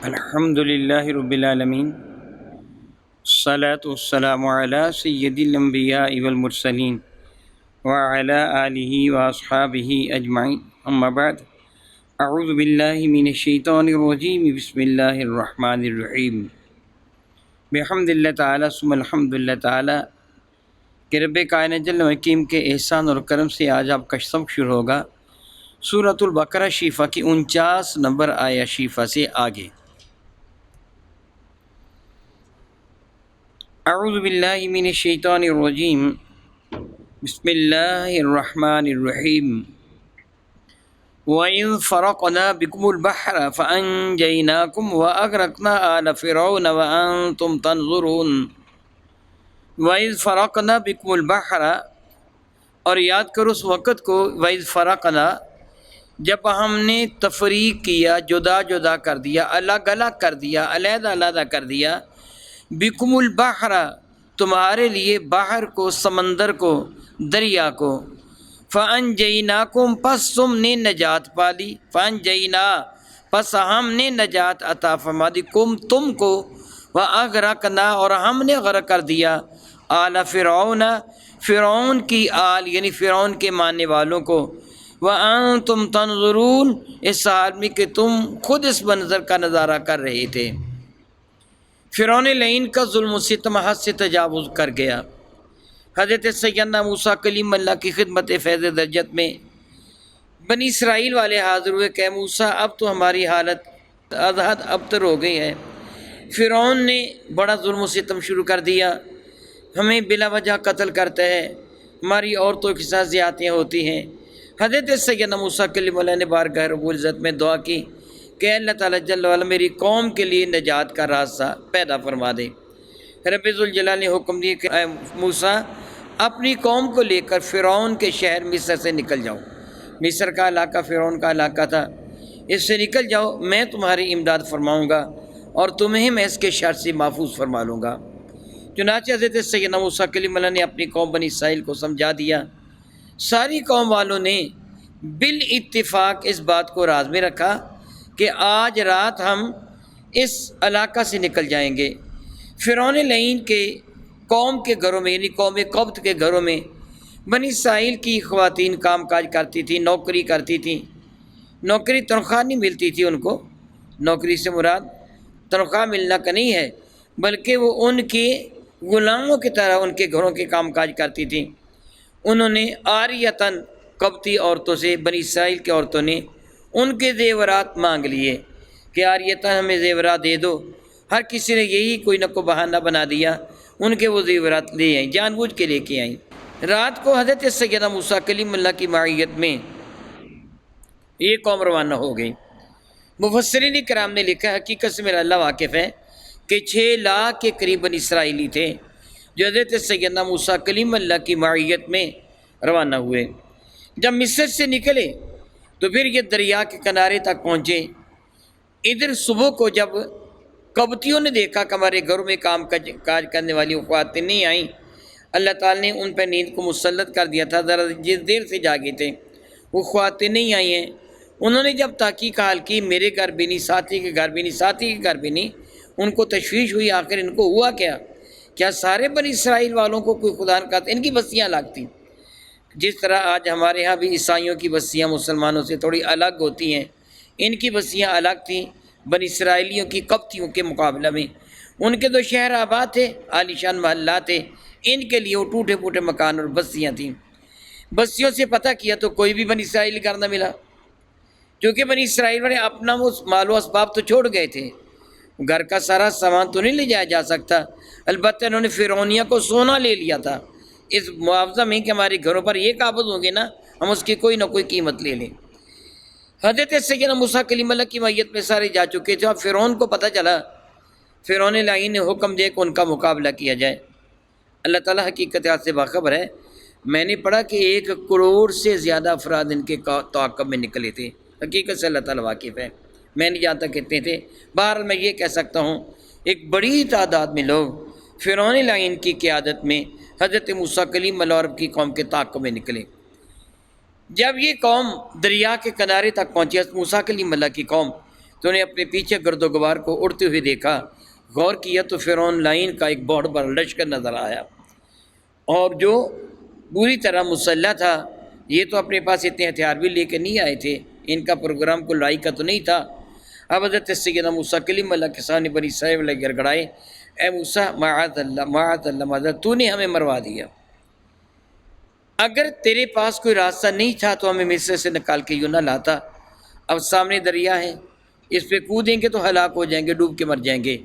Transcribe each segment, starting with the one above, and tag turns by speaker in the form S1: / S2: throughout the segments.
S1: الحمد للہ رب العالمین، الصلاۃ والسلام علی سید الانبیاء والمرسلین وعلی آلہ واصحابہ اجمعین، اما بعد، اعوذ باللہ من الشیطان الرجیم، بسم اللہ الرحمن الرحیم۔ بحمد اللہ تعالیٰ ثم الحمد للہ تعالیٰ کہ رب کائنات جل و حکیم کے احسان اور کرم سے آج آپ کا سبق شروع ہوگا سورۃ البقرہ شیفہ کی 49 نمبر آیہ شیفہ سے آگے۔ اعوذ باللہ من الشیطان الرجیم، بسم اللہ الرحمن الرحیم۔ وَإِذْ فَرَقْنَا بِكُمُ الْبَحْرَ فَأَنْجَيْنَاكُمْ وَأَغْرَقْنَا آلَ فِرْعَوْنَ وَأَنْتُمْ تَنْظُرُونَ۔ وَإِذْ فَرَقْنَا بِكُمُ الْبَحْرَ، اور یاد کرو اس وقت کو، وَإِذْ فَرَقْنَا، جب ہم نے تفریق کیا، جدا جدا کر دیا، الگ الگ کر دیا، علیحدہ علیحدہ کر دیا، بکم البحر، تمہارے لیے بحر کو، سمندر کو، دریا کو، فانجیناکم، پس تم نے نجات پا لی، فانجینا، پس ہم نے نجات عطا فرما دی، کم، تم کو، واغرقنا، اور ہم نے غرق کر دیا، آل فرعون، فرعون کی آل یعنی فرعون کے ماننے والوں کو، وانتم تنظرون، اس حال میں کہ تم خود اس منظر کا نظارہ کر رہے تھے۔ فرعون لعین کا ظلم و ستم حد سے تجاوز کر گیا۔ حضرت سیدنا موسیٰ کلیم اللہ کی خدمت فیض درجت میں بنی اسرائیل والے حاضر ہوئے کہ موسیٰ اب تو ہماری حالت ازحد ابتر ہو گئی ہے، فرعون نے بڑا ظلم و ستم شروع کر دیا، ہمیں بلا وجہ قتل کرتا ہے، ہماری عورتوں کے ساتھ زیادتیاں ہوتی ہیں۔ حضرت سیدنا موسیٰ کلیم اللہ نے بارگاہ رب العزت میں دعا کی کہ اللہ تعالیٰ جل وعلا میری قوم کے لیے نجات کا راستہ پیدا فرما دے۔ رب ذوالجلال نے حکم دیا کہ اے موسیٰ، اپنی قوم کو لے کر فرعون کے شہر مصر سے نکل جاؤ۔ مصر کا علاقہ فرعون کا علاقہ تھا، اس سے نکل جاؤ، میں تمہاری امداد فرماؤں گا اور تمہیں میں اس کے شر سے محفوظ فرما لوں گا۔ چنانچہ حضرت سیدنا موسیٰ کلیم اللہ نے اپنی قوم بنی اسرائیل کو سمجھا دیا۔ ساری قوم والوں نے بالاتفاق اس بات کو راز میں رکھا کہ آج رات ہم اس علاقہ سے نکل جائیں گے۔ فرعون لعین کے قوم کے گھروں میں یعنی قوم قبط کے گھروں میں بنی اسرائیل کی خواتین کام کاج کرتی تھیں، نوکری کرتی تھیں۔ نوکری تنخواہ نہیں ملتی تھی ان کو، نوکری سے مراد تنخواہ ملنا کا نہیں ہے، بلکہ وہ ان کے غلاموں کی طرح ان کے گھروں کے کام کاج کرتی تھیں۔ انہوں نے عاریتاً قبطی عورتوں سے، بنی اسرائیل کے عورتوں نے ان کے زیورات مانگ لیے کہ عاریتاً ہمیں زیورات دے دو۔ ہر کسی نے یہی کوئی نہ کوئی بہانہ بنا دیا، ان کے وہ زیورات لے آئیں، جان بوجھ کے لے کے آئیں۔ رات کو حضرت سیدنا موسیٰ کلیم اللہ کی معیت میں یہ قوم روانہ ہو گئی۔ مفسرین کرام نے لکھا، حقیقت سے میرا اللہ واقف ہے کہ 6 لاکھ کے قریب بنی اسرائیلی تھے جو حضرت سیدنا موسیٰ کلیم اللہ کی معیت میں روانہ ہوئے۔ جب مصر سے نکلے تو پھر یہ دریا کے کنارے تک پہنچے۔ ادھر صبح کو جب قبطیوں نے دیکھا کہ ہمارے گھروں میں کام کاج کرنے والی خواتین نہیں آئیں، اللہ تعالیٰ نے ان پہ نیند کو مسلط کر دیا تھا، ذرا جس دیر سے جاگے تھے وہ خواتین نہیں آئی ہیں۔ انہوں نے جب تحقیق حال کی، میرے گھر بھی نہیں، ساتھی کے گھر بھی نہیں، ساتھی کے گھر بھی نہیں، ان کو تشویش ہوئی، آخر ان کو ہوا کیا سارے بنی اسرائیل والوں کو کوئی خدا نہ کہتا، ان کی بستیاں الگ تھیں۔ جس طرح آج ہمارے ہاں بھی عیسائیوں کی بستیاں مسلمانوں سے تھوڑی الگ ہوتی ہیں، ان کی بستیاں الگ تھیں بنی اسرائیلیوں کی قبطیوں کے مقابلہ میں۔ ان کے تو شہر آباد تھے، عالیشان محلات تھے، ان کے لیے وہ ٹوٹے پھوٹے مکان اور بستیاں تھیں۔ بستیوں سے پتہ کیا تو کوئی بھی بنی اسرائیلی گھر نہ ملا، کیونکہ بنی اسرائیل والے اپنا وہ مال و اسباب تو چھوڑ گئے تھے، گھر کا سارا سامان تو نہیں لے جایا جا سکتا۔ البتہ انہوں نے فرعونیہ کو سونا لے لیا تھا اس معاوضہ میں کہ ہمارے گھروں پر یہ قابض ہوں گے نا، ہم اس کی کوئی نہ کوئی قیمت لے لیں۔ حضرت سیدنا موسیٰ کلیم اللہ کی معیت میں سارے جا چکے تھے، اور فرعون کو پتہ چلا، فرعون لعین نے حکم دیا کہ ان کا مقابلہ کیا جائے۔ اللہ تعالیٰ حقیقت سے باخبر ہے، میں نے پڑھا کہ 1 کروڑ سے زیادہ افراد ان کے تعاقب میں نکلے تھے۔ حقیقت سے اللہ تعالیٰ واقف ہے، میں نہیں جانتا کتنے تھے، بہرحال میں یہ کہہ سکتا ہوں ایک بڑی تعداد میں لوگ فرعون لعین کی قیادت میں حضرت موسیٰ کلیم اللہ اور کی قوم کے تعاقب میں نکلے۔ جب یہ قوم دریا کے کنارے تک پہنچی، موسیٰ کلیم اللہ کی قوم، تو نے اپنے پیچھے گرد و غبار کو اڑتے ہوئے دیکھا، غور کیا تو فرعون لائن کا ایک بہت بڑا لشکر نظر آیا، اور جو پوری طرح مسلح تھا۔ یہ تو اپنے پاس اتنے ہتھیار بھی لے کے نہیں آئے تھے، ان کا پروگرام کو لڑائی کا تو نہیں تھا۔ اب حضرت سیدنا موسیٰ کلیم اللہ کے سامنے بنی اسرائیل والے گڑ گڑائے، اے موسیٰ معاذ اللہ معاذ اللہ معاذ اللہ، تو نے ہمیں مروا دیا، اگر تیرے پاس کوئی راستہ نہیں تھا تو ہمیں مصر سے نکال کے یوں نہ لاتا۔ اب سامنے دریا ہے، اس پہ کودیں گے تو ہلاک ہو جائیں گے، ڈوب کے مر جائیں گے،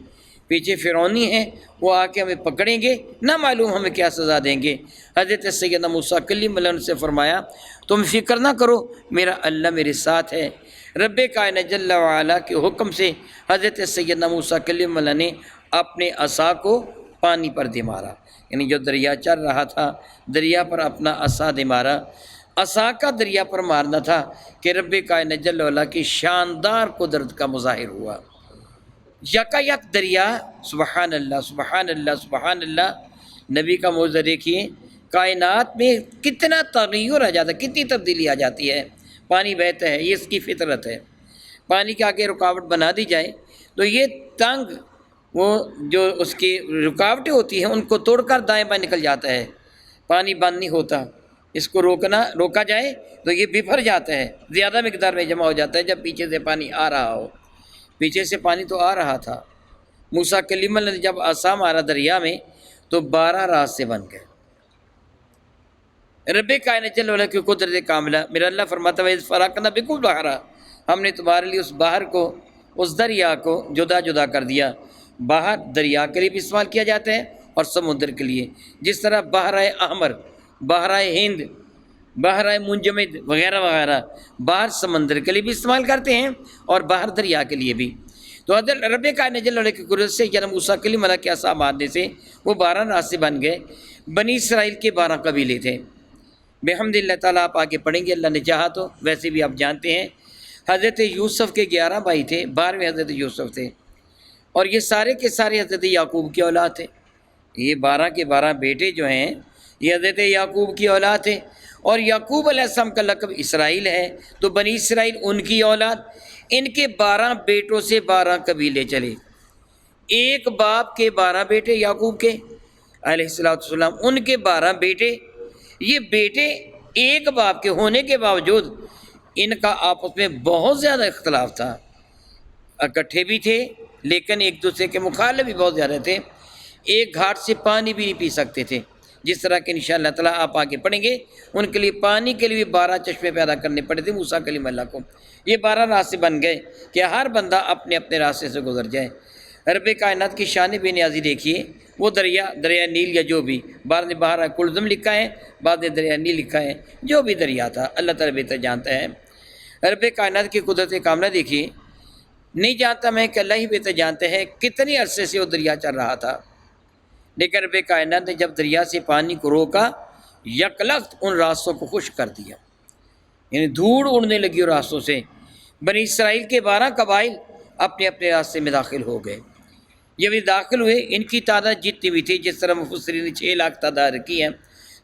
S1: پیچھے فرعونی ہیں وہ آ کے ہمیں پکڑیں گے، نہ معلوم ہمیں کیا سزا دیں گے۔ حضرت سیدنا موسیٰ کلیم اللہ نے سے فرمایا تم فکر نہ کرو، میرا اللہ میرے ساتھ ہے۔ رب کائنات جل وعلا کے حکم سے حضرت سیدنا موسیٰ کلیم اللہ نے اپنے عصا کو پانی پر دے مارا، یعنی جو دریا چل رہا تھا دریا پر اپنا عصا دے مارا۔ عصا کا دریا پر مارنا تھا کہ رب کائنات جل وعلا کی شاندار قدرت کا مظاہر ہوا۔ یکا یک دریا، سبحان اللہ سبحان اللہ سبحان اللہ۔ نبی کا موعظہ دیکھیے، کائنات میں کتنا تغیر آ جاتا ہے، کتنی تبدیلی آ جاتی ہے۔ پانی بہتا ہے، یہ اس کی فطرت ہے۔ پانی کے آگے رکاوٹ بنا دی جائے تو یہ تنگ، وہ جو اس کی رکاوٹیں ہوتی ہیں ان کو توڑ کر دائیں بائیں نکل جاتا ہے، پانی بند نہیں ہوتا۔ اس کو روکا جائے تو یہ بفر جاتا ہے، زیادہ مقدار میں جمع ہو جاتا ہے جب پیچھے سے پانی آ رہا ہو۔ پیچھے سے پانی تو آ رہا تھا، موسیٰ کلیم اللہ نے جب عصا مارا دریا میں تو 12 راستے بن گئے۔ رب کائنات جل وعلا کی قدرت کاملہ، میرا اللہ فرماتا ہے فرقنا بکم البحر، ہم نے تمہارے لیے اس بحر کو، اس دریا کو جدا جدا کر دیا۔ بحر دریا کے لیے بھی استعمال کیا جاتا ہے اور سمندر کے لیے، جس طرح بحر احمر، بحر ہند، بحر منجمد وغیرہ وغیرہ، بحر سمندر کے لیے بھی استعمال کرتے ہیں اور بحر دریا کے لیے بھی۔ تو حضرت رب کائنات جل وعلا کی قدرت سے جناب موسیٰ کلیم اللہ کے عصا مارنے سے وہ 12 راستے بن گئے۔ بنی اسرائیل کے 12 قبیلے تھے۔ بحمد اللہ تعالیٰ آپ آگے پڑھیں گے اللہ نے چاہا تو، ویسے بھی آپ جانتے ہیں حضرت یوسف کے 11 بھائی تھے، 12ویں حضرت یوسف تھے، اور یہ سارے کے سارے حضرت یعقوب کی اولاد تھے۔ یہ 12 کے 12 بیٹے جو ہیں یہ حضرت یعقوب کی اولاد تھے، اور یعقوب علیہ السلام کا لقب اسرائیل ہے، تو بنی اسرائیل ان کی اولاد۔ ان کے 12 بیٹوں سے 12 قبیلے چلے، ایک باپ کے 12 بیٹے یعقوب کے علیہ السلام، ان کے 12 بیٹے۔ یہ بیٹے ایک باپ کے ہونے کے باوجود ان کا آپس میں بہت زیادہ اختلاف تھا، اکٹھے بھی تھے لیکن ایک دوسرے کے مخالف بھی بہت زیادہ تھے، ایک گھاٹ سے پانی بھی نہیں پی سکتے تھے، جس طرح کہ انشاءاللہ تعالیٰ آپ آگے پڑھیں گے۔ ان کے لیے پانی کے لیے 12 چشمے پیدا کرنے پڑے تھے موسیٰ کلیم اللہ کو۔ یہ 12 راستے بن گئے کہ ہر بندہ اپنے اپنے راستے سے گزر جائے۔ رب کائنات کی شان بے نیازی دیکھیے، وہ دریا نیل یا جو بھی، بعض نے بحر کلزم لکھا ہے، بعض نے دریا نیل لکھا ہے، جو بھی دریا تھا اللہ تعالیٰ بہتر جانتا ہے۔ رب کائنات کی قدرت کاملہ دیکھیے، نہیں جانتا میں کہ اللہ ہی بہتر جانتے ہیں کتنے عرصے سے وہ دریا چل رہا تھا، لیکن رب کائنات نے جب دریا سے پانی کو روکا یکلخت ان راستوں کو خشک کر دیا، یعنی دھوڑ اڑنے لگی ان راستوں سے۔ بنی اسرائیل کے 12 قبائل اپنے اپنے راستے میں داخل ہو گئے۔ جب یہ داخل ہوئے ان کی تعداد جتنی بھی تھی، جس طرح مفسرین نے 6 لاکھ تعداد رکھی ہے،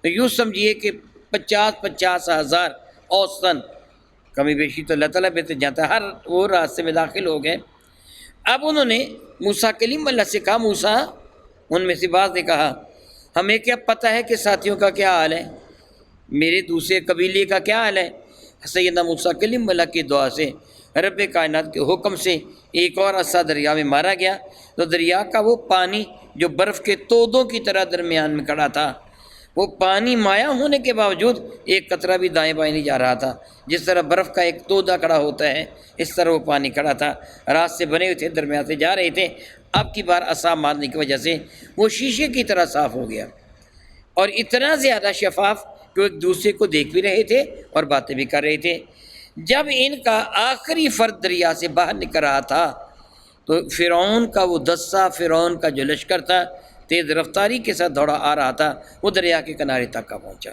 S1: تو یوں سمجھیے کہ 50 ہزار اوسطاً، کمی بیشی تو اللہ تعالیٰ بہتر جانتا ہے، ہر وہ راستے میں داخل ہو گئے۔ اب انہوں نے موسیٰ کلیم اللہ سے کہا، موسیٰ، ان میں سے بعض نے کہا ہمیں کیا پتہ ہے کہ ساتھیوں کا کیا حال ہے، میرے دوسرے قبیلے کا کیا حال ہے۔ سیدنا موسیٰ کلیم اللہ کی دعا سے رب کائنات کے حکم سے ایک اور عصا دریا میں مارا گیا، تو دریا کا وہ پانی جو برف کے تودوں کی طرح درمیان میں کھڑا تھا، وہ پانی مایا ہونے کے باوجود ایک قطرہ بھی دائیں بائیں نہیں جا رہا تھا۔ جس طرح برف کا ایک تودا کھڑا ہوتا ہے، اس طرح وہ پانی کھڑا تھا، راستے بنے ہوئے تھے، درمیان سے جا رہے تھے۔ اب کی بار عصا مارنے کی وجہ سے وہ شیشے کی طرح صاف ہو گیا، اور اتنا زیادہ شفاف کہ وہ ایک دوسرے کو دیکھ بھی رہے تھے اور باتیں بھی کر رہے تھے۔ جب ان کا آخری فرد دریا سے باہر نکل رہا تھا تو فرعون کا وہ دستہ، فرعون کا جو لشکر تھا، تیز رفتاری کے ساتھ دوڑا آ رہا تھا، وہ دریا کے کنارے تک کا پہنچا۔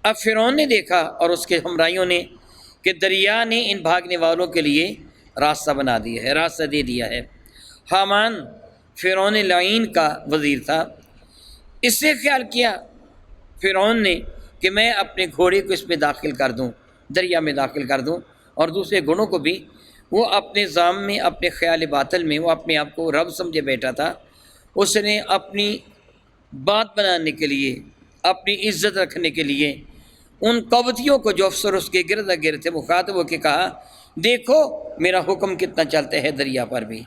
S1: اب فرعون نے دیکھا اور اس کے ہمراہیوں نے کہ دریا نے ان بھاگنے والوں کے لیے راستہ بنا دیا ہے، راستہ دے دیا ہے۔ حامان فرعون لعین کا وزیر تھا، اس سے خیال کیا فرعون نے کہ میں اپنے گھوڑے کو اس میں داخل کر دوں، دریا میں داخل کر دوں، اور دوسرے گھوڑوں کو بھی، وہ اپنے ظام میں، اپنے خیال باطل میں وہ اپنے آپ کو رب سمجھے بیٹھا تھا۔ اس نے اپنی بات بنانے کے لیے، اپنی عزت رکھنے کے لیے ان قبطیوں کو جو افسر اس کے گرد گرد تھے مخاطب ہو کے کہا، دیکھو میرا حکم کتنا چلتا ہے دریا پر بھی۔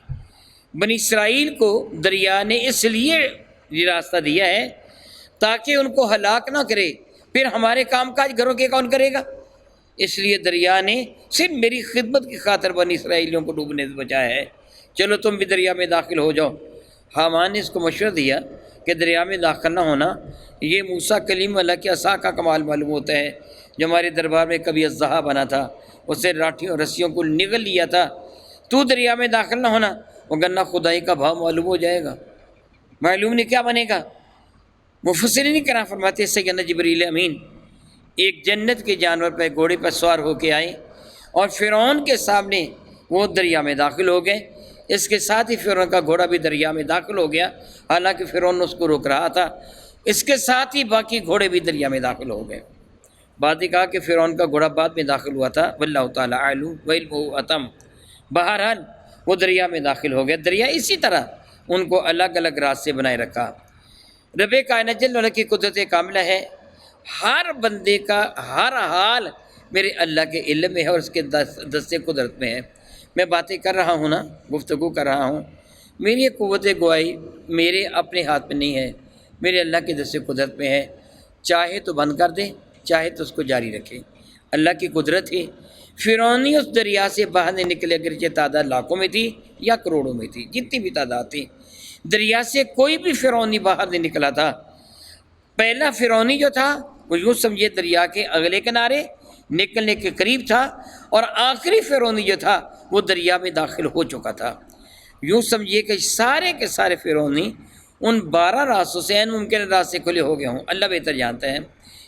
S1: بنی اسرائیل کو دریا نے اس لیے یہ راستہ دیا ہے تاکہ ان کو ہلاک نہ کرے، پھر ہمارے کام کاج گھروں کے کون کرے گا؟ اس لیے دریا نے صرف میری خدمت کی خاطر بنی اسرائیلیوں کو ڈوبنے سے بچایا ہے، چلو تم بھی دریا میں داخل ہو جاؤ۔ حامان نے اس کو مشورہ دیا کہ دریا میں داخل نہ ہونا یہ موسیٰ کلیم اللہ کے عصا کا کمال معلوم ہوتا ہے، جو ہمارے دربار میں کبھی اژدہا بنا تھا، اسے لاٹھیوں اور رسیوں کو نگل لیا تھا، تو دریا میں داخل نہ ہونا، وگرنہ خدائی کا بھاؤ معلوم ہو جائے گا۔ معلوم نہیں کیا بنے گا؟ مفسرین کرام فرماتے ہیں سیدنا جبریل امین ایک جنت کے جانور پہ گھوڑے پر سوار ہو کے آئے اور فرعون کے سامنے وہ دریا میں داخل ہو گئے۔ اس کے ساتھ ہی فرعون کا گھوڑا بھی دریا میں داخل ہو گیا، حالانکہ فرعون اس کو روک رہا تھا۔ اس کے ساتھ ہی باقی گھوڑے بھی دریا میں داخل ہو گئے۔ بعد نے کہا کہ فرعون کا گھوڑا بعد میں داخل ہوا تھا، واللہ تعالیٰ اعلم وعلمہ اتم۔ بہرحال وہ دریا میں داخل ہو گئے۔ دریا اسی طرح ان کو الگ الگ راستے بنائے رکھا۔ رب کائنات جل وعلا کی قدرت کاملہ ہے، ہر بندے کا ہر حال میرے اللہ کے علم میں ہے اور اس کے دست قدرت میں ہے۔ میں باتیں کر رہا ہوں نا، گفتگو کر رہا ہوں، میری قوت گواہی میرے اپنے ہاتھ میں نہیں ہے، میرے اللہ کے دست قدرت میں ہے۔ چاہے تو بند کر دے، چاہے تو اس کو جاری رکھے، اللہ کی قدرت ہے۔ فرعونی اس دریا سے باہر نہیں نکلے، اگرچہ تعداد لاکھوں میں تھی یا کروڑوں میں تھی، جتنی بھی تعداد تھی، دریا سے کوئی بھی فرعونی باہر نہیں نکلا تھا۔ پہلا فرعونی جو تھا وہ یوں سمجھے دریا کے اگلے کنارے نکلنے کے قریب تھا، اور آخری فرعونی جو تھا وہ دریا میں داخل ہو چکا تھا۔ یوں سمجھیے کہ سارے کے سارے فرعونی ان 12 راستوں سے عین ممکن راستے کھلے ہو گئے ہوں، اللہ بہتر جانتا ہے۔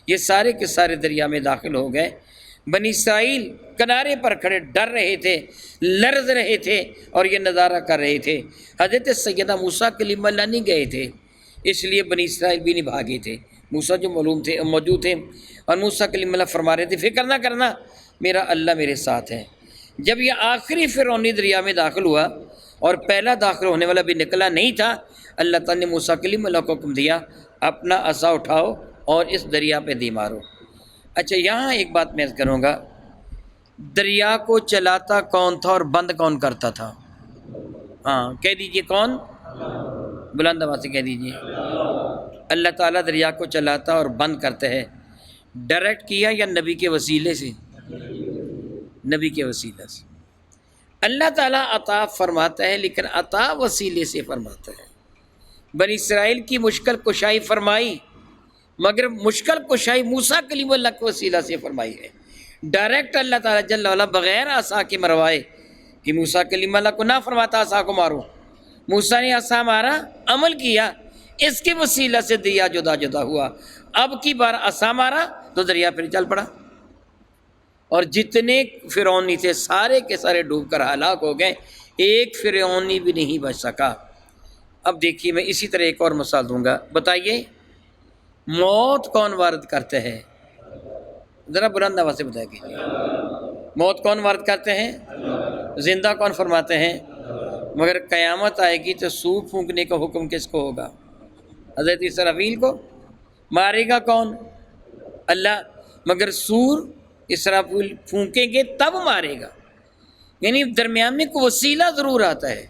S1: یہ سارے کے سارے دریا میں داخل ہو گئے۔ بنی اسرائیل کنارے پر کھڑے ڈر رہے تھے، لرز رہے تھے اور یہ نظارہ کر رہے تھے۔ حضرت سیدنا موسیٰ کلیم اللہ نہیں گئے تھے، اس لیے بنی اسرائیل بھی نہیں بھاگے تھے۔ موسیٰ جو موجود تھے اور موسیٰ کلیم اللہ فرما رہے تھے فکر نہ کرنا، میرا اللہ میرے ساتھ ہے۔ جب یہ آخری فرعونی دریا میں داخل ہوا اور پہلا داخل ہونے والا بھی نکلا نہیں تھا، اللہ تعالیٰ نے موسیٰ کلیم اللہ کو حکم دیا اپنا عصا اٹھاؤ اور اس دریا پہ دی مارو۔ اچھا یہاں ایک بات میں کروں گا، دریا کو چلاتا کون تھا اور بند کون کرتا تھا؟ ہاں کہہ دیجئے کون؟ بلند آواز سے کہہ دیجئے۔ اللہ تعالیٰ دریا کو چلاتا اور بند کرتا ہے۔ ڈائریکٹ کیا یا نبی کے وسیلے سے؟ نبی کے وسیلے سے۔ اللہ تعالیٰ عطا فرماتا ہے لیکن عطا وسیلے سے فرماتا ہے۔ بنی اسرائیل کی مشکل کشائی فرمائی، مگر مشکل کشائی موسیٰ کلیم اللہ کے وسیلہ سے فرمائی ہے۔ ڈائریکٹ اللہ تعالیٰ جل وعلا بغیر عصا کے مروائے کہ موسیٰ کلیم اللہ کو نہ فرماتا عصا کو مارو، موسیٰ نے عصا مارا، عمل کیا، اس کے وسیلہ سے دریا جدا جدا ہوا۔ اب کی بار عصا مارا تو دریا پھر چل پڑا، اور جتنے فرعونی تھے سارے کے سارے ڈوب کر ہلاک ہو گئے، ایک فرعونی بھی نہیں بچ سکا۔ اب دیکھیے میں اسی طرح ایک اور مثال دوں گا، بتائیے موت کون وارد کرتے ہیں؟ ذرا بلند آواز سے بتائیں گے، موت کون وارد کرتے ہیں؟ زندہ کون فرماتے ہیں؟ مگر قیامت آئے گی تو سور پھونکنے کا حکم کس کو ہوگا؟ حضرت اسرافیل کو۔ مارے گا کون؟ اللہ، مگر سور اسرافیل پھونکیں گے تب مارے گا، یعنی درمیان میں کوئی وسیلہ ضرور آتا ہے۔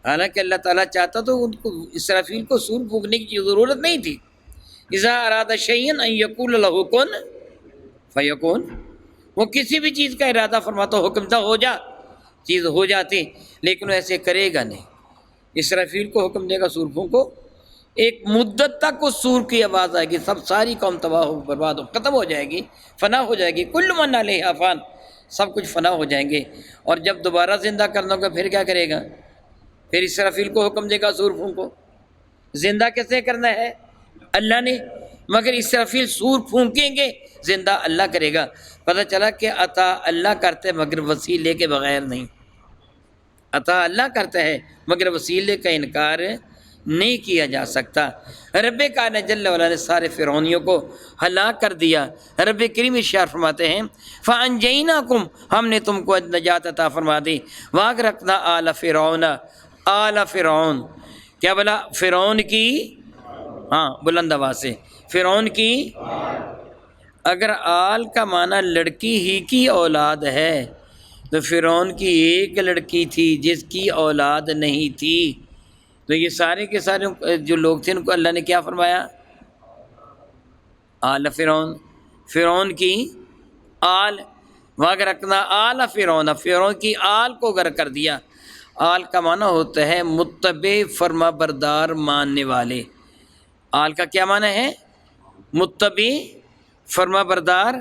S1: حالانکہ اللہ تعالیٰ چاہتا تو ان کو اسرافیل کو سور پھونکنے کی ضرورت نہیں تھی۔ اذا اراد شیئا ان یقول له کن فیکون، وہ کسی بھی چیز کا ارادہ فرماتا حکم تھا ہو جا، چیز ہو جاتی، لیکن وہ ایسے کرے گا نہیں۔ اسرافیل کو حکم دے گا سور پھونکو، ایک مدت تک اس سور کی آواز آئے گی، سب ساری قوم تباہ ہو برباد ہو ختم ہو جائے گی، فنا ہو جائے گی، کل من علیہا فان، سب کچھ فنا ہو جائیں گے۔ اور جب دوبارہ زندہ کرنا ہوگا پھر کیا کرے گا؟ پھر اسرافیل کو حکم دے گا سور پھونکو۔ زندہ کیسے کرنا ہے؟ اللہ نے، مگر اسرافیل سور پھونکیں گے زندہ اللہ کرے گا۔ پتہ چلا کہ عطا اللہ کرتے مگر وسیلے کے بغیر نہیں، عطا اللہ کرتا ہے مگر وسیلے کا انکار نہیں کیا جا سکتا۔ رب کائنات جل وعلا نے سارے فرعونیوں کو ہلاک کر دیا۔ رب کریم ارشاد فرماتے ہیں فَأَنجَيْنَاكُمْ، ہم نے تم کو نجات عطا فرما دی، وَأَغْرَقْنَا آلَ فِرْعَوْنَ، آل فرعون، کیا بولا؟ فرعون کی، ہاں بلند آواز سے، فرعون کی، اگر آل کا معنی لڑکی ہی کی اولاد ہے تو فرعون کی ایک لڑکی تھی جس کی اولاد نہیں تھی، تو یہ سارے کے سارے جو لوگ تھے ان کو اللہ نے کیا فرمایا؟ آل فرعون، فرعون کی آل، وَأَغْرَقْنَا آلَ فرعون، فرعون کی آل کو غرق کر دیا۔ آل کا معنی ہوتا ہے متبع، فرما بردار، ماننے والے۔ آل کا کیا معنی ہے؟ متبع، فرما بردار،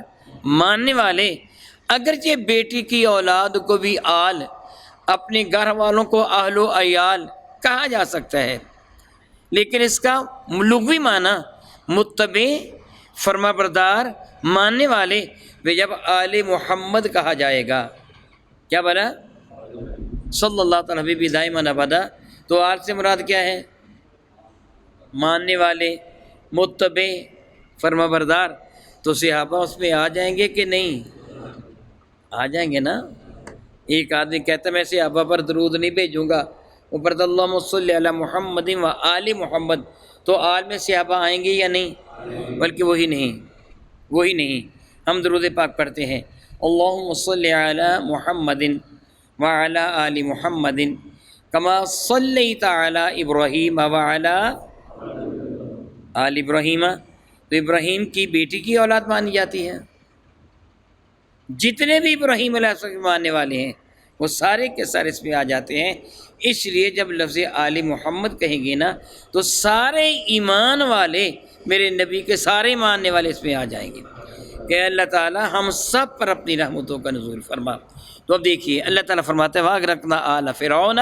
S1: ماننے والے۔ اگرچہ بیٹی کی اولاد کو بھی آل، اپنے گھر والوں کو اہل و عیال کہا جا سکتا ہے، لیکن اس کا لغوی معنی متبع، فرما بردار، ماننے والے۔ جب آل محمد کہا جائے گا، کیا بولا؟ صلی اللہ تعالیٰ حبیبی دائما ابدا، تو آل سے مراد کیا ہے؟ ماننے والے، متبع، فرما بردار۔ تو صحابہ اس میں آ جائیں گے کہ نہیں؟ آ جائیں گے نا۔ ایک آدمی کہتا ہے میں صحابہ پر درود نہیں بھیجوں گا، اوپر اللہم صلی علی محمد و آل محمد، تو آل میں صحابہ آئیں گے یا نہیں؟ بلکہ وہی نہیں، ہم درود پاک پڑھتے ہیں اللہم صلی علی محمد وعلی آل محمد کما صلیت علی ابراہیم وعلی آل ابراہیم، تو ابراہیم کی بیٹی کی اولاد مانی جاتی ہے۔ جتنے بھی ابراہیم علیہ السلام کے ماننے والے ہیں وہ سارے کے سارے اس میں آ جاتے ہیں۔ اس لیے جب لفظ آل محمد کہیں گے نا تو سارے ایمان والے، میرے نبی کے سارے ماننے والے اس میں آ جائیں گے کہ اللہ تعالیٰ ہم سب پر اپنی رحمتوں کا نزول فرما۔ تو اب دیکھیے اللہ تعالیٰ فرماتے ہیں وَأَغْرَقْنَا آلَ فِرْعَوْنَ،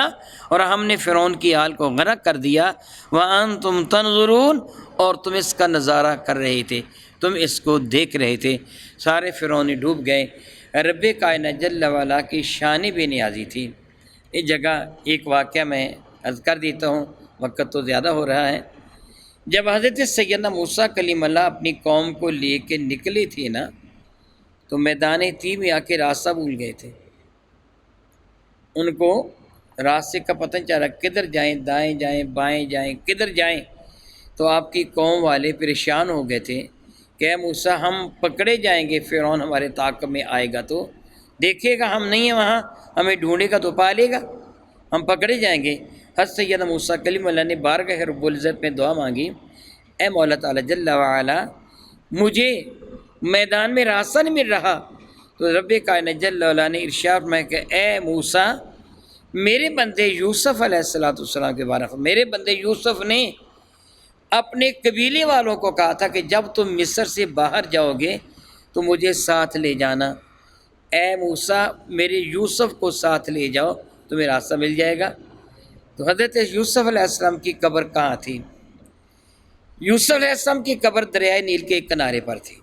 S1: اور ہم نے فرعون کی آل کو غرق کر دیا، وَأَنْتُمْ تَنْظُرُونَ، اور تم اس کا نظارہ کر رہے تھے، تم اس کو دیکھ رہے تھے۔ سارے فرعونی ڈوب گئے۔ رب کائنات جل وعلا کی شان بے نیازی تھی۔ اس جگہ ایک واقعہ میں عرض کر دیتا ہوں، وقت تو زیادہ ہو رہا ہے۔ جب حضرت سیدنا موسیٰ کلیم اللہ اپنی قوم کو لے کے نکلے تھے نا، تو میدان تیہ میں آ کے راستہ بھول گئے تھے۔ ان کو راستے کا پتہ نہیں چل رہا، کدھر جائیں، دائیں جائیں، بائیں جائیں، کدھر جائیں۔ تو آپ کی قوم والے پریشان ہو گئے تھے کہ اے موسیٰ ہم پکڑے جائیں گے، فرعون ہمارے تعاقب میں آئے گا تو دیکھے گا ہم نہیں ہیں وہاں، ہمیں ڈھونڈے گا تو پا لے گا، ہم پکڑے جائیں گے۔ حضرت سیدنا موسیٰ کلیم اللہ نے بارگاہ رب العزت میں دعا مانگی، اے مولا تعالیٰ جل وعلا مجھے میدان میں راستہ نہیں مل رہا۔ تو رب کائنات جل وعلا نے ارشاد میں کہ اے موسیٰ، میرے بندے یوسف علیہ السلام کے بارے میں، میرے بندے یوسف نے اپنے قبیلے والوں کو کہا تھا کہ جب تم مصر سے باہر جاؤ گے تو مجھے ساتھ لے جانا۔ اے موسیٰ میرے یوسف کو ساتھ لے جاؤ، تمہیں راستہ مل جائے گا۔ تو حضرت یوسف علیہ السلام کی قبر کہاں تھی؟ یوسف علیہ السلام کی قبر دریائے نیل کے ایک کنارے پر تھی۔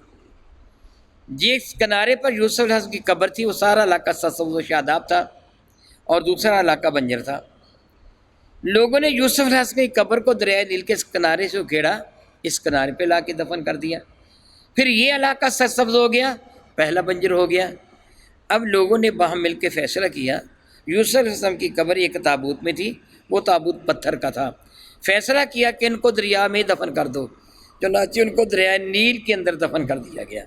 S1: جس کنارے پر یوسف علیہ السلام کی قبر تھی وہ سارا علاقہ سرسبز و شاداب تھا اور دوسرا علاقہ بنجر تھا۔ لوگوں نے یوسف علیہ السلام کی قبر کو دریائے نیل کے اس کنارے سے اکھیڑا، اس کنارے پہ لا کے دفن کر دیا۔ پھر یہ علاقہ سرسبز ہو گیا، پہلا بنجر ہو گیا۔ اب لوگوں نے باہم مل کے فیصلہ کیا، یوسف علیہ السلام کی قبر ایک تابوت میں تھی، وہ تابوت پتھر کا تھا۔ فیصلہ کیا کہ ان کو دریا میں دفن کر دو، چنانچہ ان کو دریائے نیل کے اندر دفن کر دیا گیا،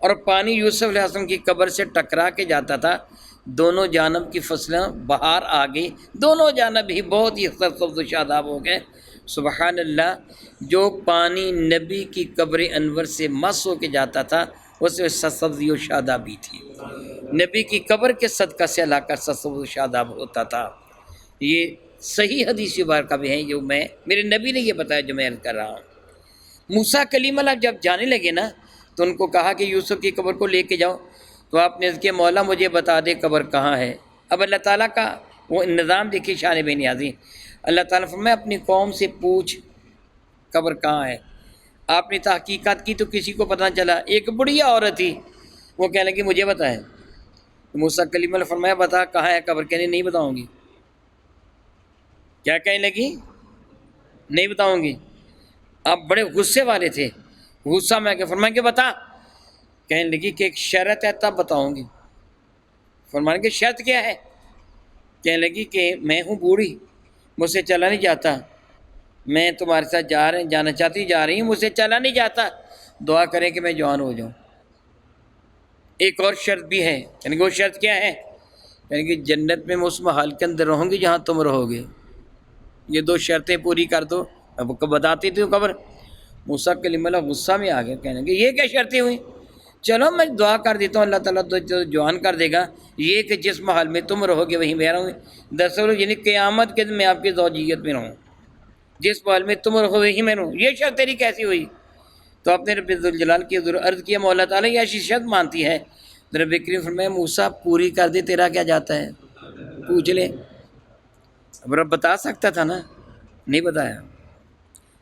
S1: اور پانی یوسف علیہ السلام کی قبر سے ٹکرا کے جاتا تھا۔ دونوں جانب کی فصلیں باہر آ گئی، دونوں جانب ہی بہت ہی سرسبز و شاداب ہو گئے۔ سبحان اللہ، جو پانی نبی کی قبر انور سے مس ہو کے جاتا تھا اس میں سرسبزی و شادابی تھی۔ نبی کی قبر کے صدقہ سے علاقہ سرسبز و شاداب ہوتا تھا۔ یہ صحیح حدیث مبارکہ بھی ہیں جو میرے نبی نے یہ بتایا جو میں عرض کر رہا ہوں۔ موسیٰ کلیم اللہ جب جانے لگے نا تو ان کو کہا کہ یوسف کی قبر کو لے کے جاؤ، تو آپ نے کہ مولا مجھے بتا دے قبر کہاں ہے۔ اب اللہ تعالیٰ کا وہ نظام دیکھیے شان بے نیازی۔ اللہ تعالیٰ فرمایا اپنی قوم سے پوچھ قبر کہاں ہے۔ آپ نے تحقیقات کی تو کسی کو پتہ چلا، ایک بڑھیا عورت تھی، وہ کہنے لگی مجھے بتائیں۔ تو موسیٰ کلیم اللہ فرمایا بتا کہاں ہے قبر، کہنے نہیں بتاؤں گی۔ کیا کہنے لگی؟ نہیں بتاؤں گی. آپ بڑے غصے والے تھے. غصہ میں کہ فرمایا کہ بتا. کہنے لگی کہ ایک شرط ہے تب بتاؤں گی. فرمایا کہ شرط کیا ہے؟ کہنے لگی کہ میں ہوں بوڑھی، مجھ سے چلا نہیں جاتا، میں تمہارے ساتھ جانا چاہتی جا رہی ہوں، مجھ سے چلا نہیں جاتا، دعا کریں کہ میں جوان ہو جاؤں. ایک اور شرط بھی ہے. یعنی کہ وہ شرط کیا ہے؟ یعنی کہ جنت میں اس محل کے اندر رہوں گی جہاں تم رہو گے. یہ دو شرطیں پوری کر دو. اب بتاتی تھی قبر. موسیٰ کلیم اللہ غصہ میں آ گیا، کہنے کہ یہ کیا شرطیں ہوئی؟ چلو میں دعا کر دیتا ہوں، اللہ تعالیٰ تو جوان کر دے گا. یہ کہ جس محل میں تم رہو گے وہیں میں رہوں گی. دراصل یعنی قیامت کے دن میں آپ کی زوجیت میں رہوں، جس محل میں تم رہو وہیں میں رہوں. یہ شرط تیری کیسی ہوئی؟ تو اپنے رب ذوالجلال کی حضور عرض کیا مولا تعالیٰ یہ ایسی شرط مانتی ہے؟ رب کریم فرمایا موسیٰ پوری کر دے، تیرا کیا جاتا ہے، پوچھ لے. اب رب بتا سکتا تھا نا، نہیں بتایا.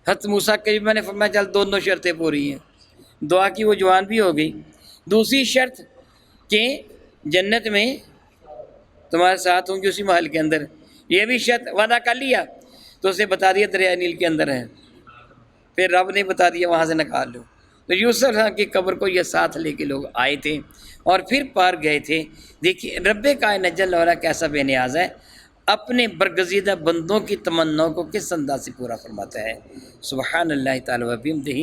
S1: حضرت موسیٰ کریم نے فرمایا چل دونوں شرطیں پوری ہیں. دعا کی وہ جوان بھی ہو گئی. دوسری شرط کہ جنت میں تمہارے ساتھ ہوں گی اسی محل کے اندر، یہ بھی شرط وعدہ کر لیا. تو اسے بتا دیا دریا نیل کے اندر ہے. پھر رب نے بتا دیا وہاں سے نکال لو. تو یوسف کی قبر کو یہ ساتھ لے کے لوگ آئے تھے اور پھر پار گئے تھے. دیکھیے رب کائنات جل وعلا کیسا بے نیاز ہے، اپنے برگزیدہ بندوں کی تمناؤں کو کس انداز سے پورا فرماتا ہے. سبحان اللہ تعالی و بحمدہ،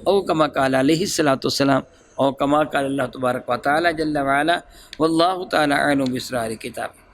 S1: او کما قال علیہ الصلوۃ والسلام، او کما قال اللہ تبارک و تعالی جل وعلا، واللہ تعالی اعلم باسرار کتاب.